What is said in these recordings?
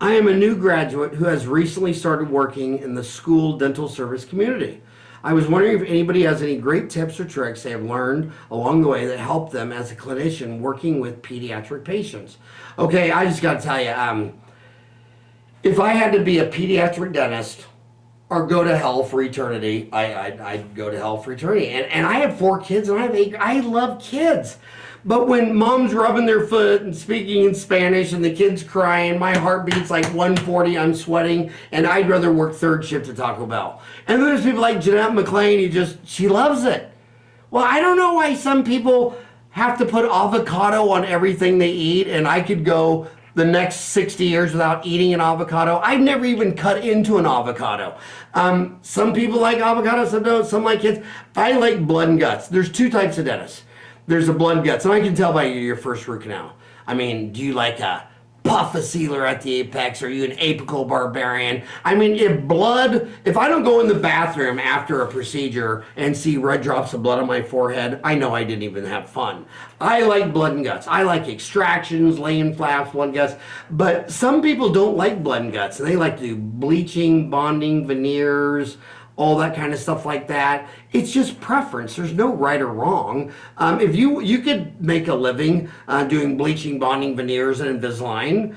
I am a new graduate who has recently started working in the school dental service community. I was wondering if anybody has any great tips or tricks they have learned along the way that help them as a clinician working with pediatric patients. Okay, I just got to tell you, if I had to be a pediatric dentist or go to hell for eternity, I'd go to hell for eternity. And I have 4 kids and I love kids. But when mom's rubbing their foot and speaking in Spanish and the kids crying, my heart beats like 140, I'm sweating, and I'd rather work third shift at Taco Bell. And then there's people like Jeanette McLean she loves it. Well, I don't know why some people have to put avocado on everything they eat, and I could go the next 60 years without eating an avocado. I've never even cut into an avocado. Some people like avocado, some don't, some like kids. I like blood and guts. There's 2 types of dentists. There's a blood and guts, and I can tell by your first root canal. I mean, do you like a puff a sealer at the apex? Are you an apical barbarian? I mean, if I don't go in the bathroom after a procedure and see red drops of blood on my forehead, I know I didn't even have fun. I like blood and guts. I like extractions, laying flaps, blood and guts. But some people don't like blood and guts, and they like to do bleaching, bonding, veneers, all that kind of stuff like that. It's just preference. There's no right or wrong. If you could make a living doing bleaching, bonding, veneers, and Invisalign,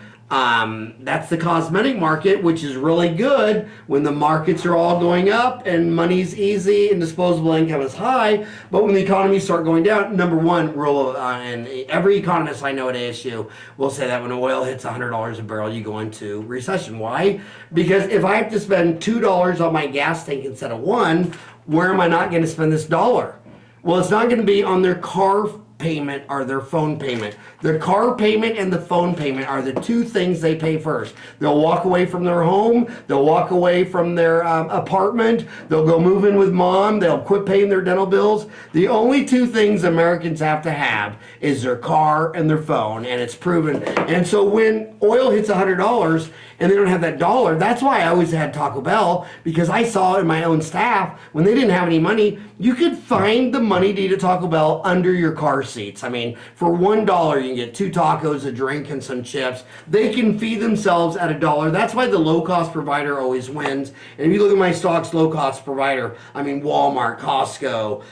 that's the cosmetic market, which is really good when the markets are all going up and money's easy and disposable income is high. But when the economies start going down, number one rule, and every economist I know at ASU will say that when oil hits $100 a barrel, you go into recession. Why? Because if I have to spend $2 on my gas tank instead of $1, where am I not going to spend this dollar? Well, it's not going to be on their car payment or their phone payment. Their car payment and the phone payment are the 2 things they pay first. They'll walk away from their home, they'll walk away from their apartment, they'll go move in with mom, they'll quit paying their dental bills. The only 2 things Americans have to have is their car and their phone, and it's proven. And so when oil hits $100 and they don't have that dollar, that's why I always had Taco Bell, because I saw in my own staff, when they didn't have any money, you could find the money to eat at Taco Bell under your car seats. I mean, for $1, you can get 2 tacos, a drink, and some chips. They can feed themselves at $1. That's why the low-cost provider always wins. And if you look at my stocks, low-cost provider, I mean Walmart, Costco,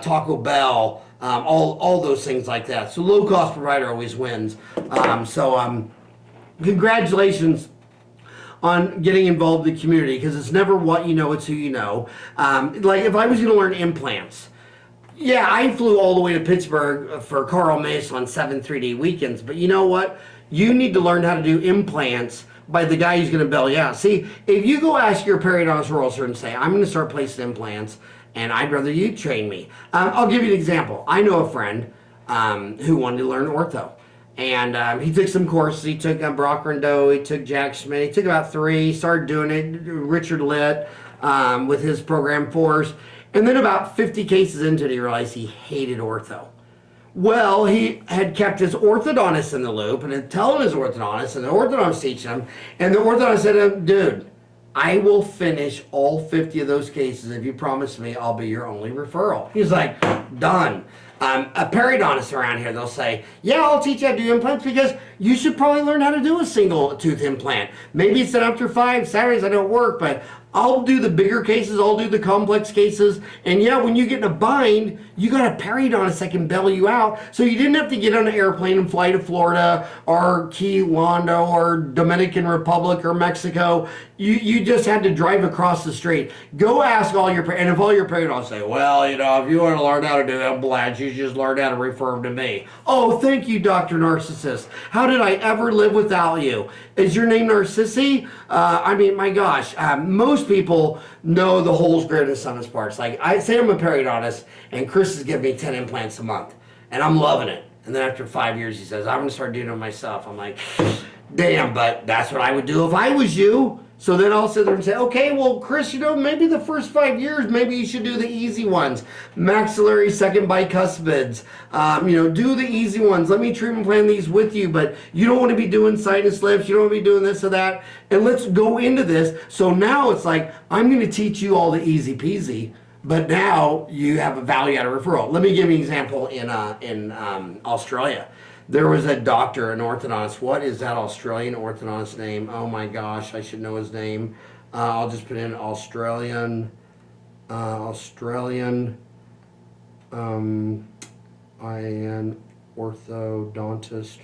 Taco Bell, all those things like that. So low-cost provider always wins. Congratulations on getting involved in the community, because it's never what you know, it's who you know. Like if I was going to learn implants, yeah, I flew all the way to Pittsburgh for Carl Mace on 7 3D weekends, but you know what? You need to learn how to do implants by the guy who's going to bail you out. See, if you go ask your periodontist or oral surgeon and say, I'm going to start placing implants, and I'd rather you train me. I'll give you an example. I know a friend who wanted to learn ortho. And he took some courses. He took Brock Rondeau, he took Jack Schmidt. He took about 3, started doing it. Richard Litt with his program force. And then about 50 cases into it, he realized he hated ortho. Well, he had kept his orthodontist in the loop and had telling his orthodontist, and the orthodontist teaching him. And the orthodontist said to him, dude, I will finish all 50 of those cases if you promise me I'll be your only referral. He's like, done. A periodontist around here, they'll say, yeah, I'll teach you how to do implants, because you should probably learn how to do a single tooth implant. Maybe it's after 5 Saturdays I don't work, but I'll do the bigger cases, I'll do the complex cases. And yeah, when you get in a bind, you got a periodontist that can bail you out. So you didn't have to get on an airplane and fly to Florida or Key Londo or Dominican Republic or Mexico. You just had to drive across the street. Go ask all your, and if all your periodontists say, well, you know, if you want to learn how to do implants, you just learn how to refer them to me. Oh, thank you, Dr. Narcissist. How did I ever live without you? Is your name Narcissi? I mean, my gosh, most people know the hole's greater than the sum of its parts. Like, I say I'm a periodontist, and Chris is giving me 10 implants a month, and I'm loving it. And then after 5 years, he says, I'm going to start doing it myself. I'm like, damn, but that's what I would do if I was you. So then I'll sit there and say, okay, well, Chris, you know, maybe the first 5 years, maybe you should do the easy ones. Maxillary second bicuspids. You know, do the easy ones. Let me treatment plan these with you, but you don't want to be doing sinus lifts. You don't want to be doing this or that. And let's go into this. So now it's like, I'm going to teach you all the easy peasy, but now you have a value out of referral. Let me give you an example in Australia. There was a doctor, an orthodontist. What is that Australian orthodontist name? Oh my gosh, I should know his name. I'll just put in Australian, IN orthodontist.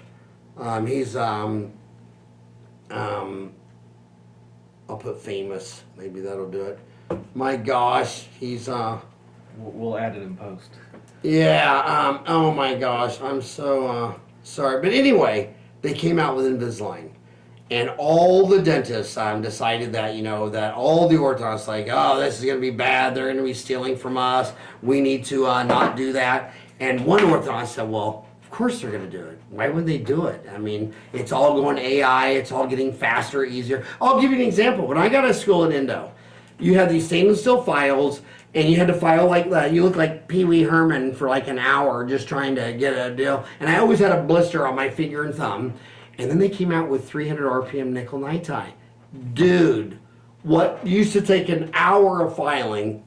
He's I'll put famous. Maybe that'll do it. My gosh, he's We'll add it in post. yeah. Oh my gosh, I'm so sorry. But anyway, they came out with Invisalign, and all the dentists decided that that all the orthodontists like, oh, this is gonna be bad. They're gonna be stealing from us. We need to not do that. And one orthodontist said, well, of course they're going to do it. Why would they do it? I mean, it's all going AI. It's all getting faster, easier. I'll give you an example. When I got to school at Indo, you had these stainless steel files, and you had to file like that. You look like Pee Wee Herman for like an hour just trying to get a deal. And I always had a blister on my finger and thumb. And then they came out with 300 RPM nickel nitride. Dude, what used to take an hour of filing,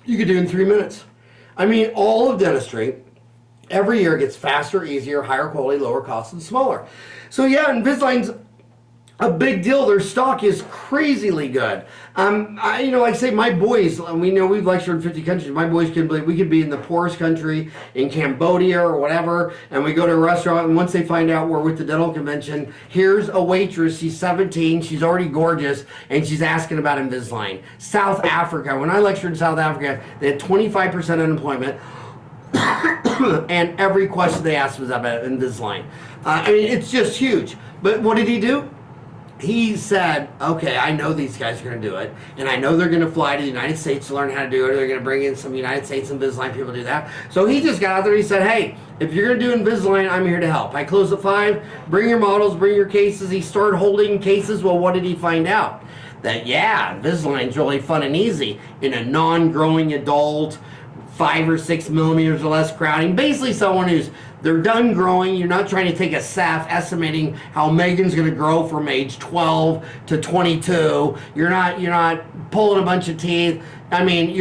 you could do in 3 minutes. I mean, all of dentistry every year gets faster, easier, higher quality, lower cost, and smaller. So yeah, Invisalign's a big deal. Their stock is crazily good. Like I say, my boys, we know we've lectured in 50 countries. My boys can believe we could be in the poorest country in Cambodia or whatever, and we go to a restaurant, and once they find out we're with the dental convention, here's a waitress, she's 17, she's already gorgeous, and she's asking about Invisalign. South Africa, when I lectured in South Africa, they had 25% unemployment, and every question they asked was about Invisalign. I mean, it's just huge. But what did he do? He said, okay, I know these guys are going to do it, and I know they're going to fly to the United States to learn how to do it. They're going to bring in some United States Invisalign people to do that. So he just got out there and he said, hey, if you're going to do Invisalign, I'm here to help. I close at 5. Bring your models, bring your cases. He started holding cases. Well, what did he find out? That, yeah, Invisalign's really fun and easy in a non-growing adult, 5 or 6 millimeters or less crowding. Basically someone who's, they're done growing. You're not trying to take a SAF estimating how Megan's going to grow from age 12 to 22. You're not pulling a bunch of teeth. I mean,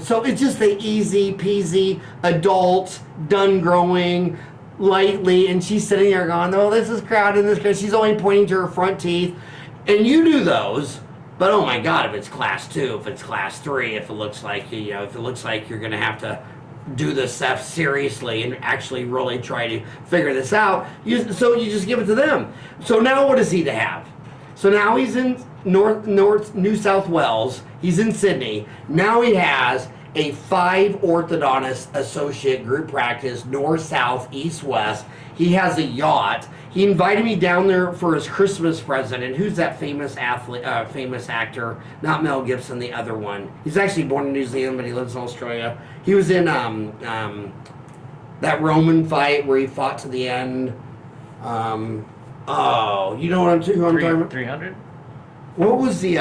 so it's just the easy peasy adult, done growing lightly. And she's sitting there going, oh, this is crowded. She's only pointing to her front teeth. And you do those. But oh my God, if it's class 2, if it's class 3, if it looks like if it looks like you're going to have to do this stuff seriously and actually really try to figure this out, so you just give it to them. So now what does he have? So now he's in New South Wales. He's in Sydney. Now he has a 5 orthodontist associate group practice, north, south, east, west. He has a yacht. He invited me down there for his Christmas present. And who's that famous athlete, famous actor? Not Mel Gibson, the other one. He's actually born in New Zealand, but he lives in Australia. He was in that Roman fight where he fought to the end. You know who I'm talking about? 300? What was the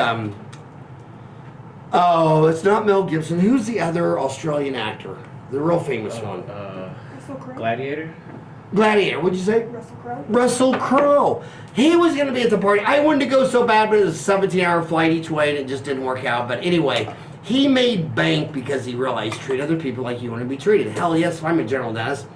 Oh, it's not Mel Gibson. Who's the other Australian actor? The real famous one. Gladiator? Gladiator, what'd you say? Russell Crowe. Russell Crowe. He was going to be at the party. I wanted to go so bad, but it was a 17-hour flight each way, and it just didn't work out. But anyway, he made bank because he realized treat other people like you want to be treated. Hell yes, if I'm a general dentist,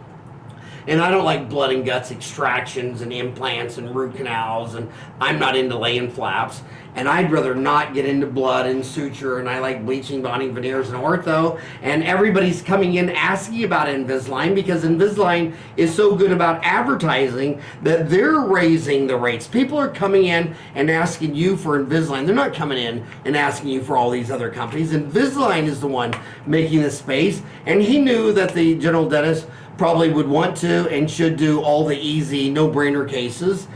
and I don't like blood and guts extractions and implants and root canals, and I'm not into laying flaps, and I'd rather not get into blood and suture, and I like bleaching, bonding, veneers, and ortho, and everybody's coming in asking about Invisalign because Invisalign is so good about advertising that they're raising the rates. People are coming in and asking you for Invisalign. They're not coming in and asking you for all these other companies. Invisalign is the one making the space, and he knew that the general dentist probably would want to and should do all the easy no-brainer cases.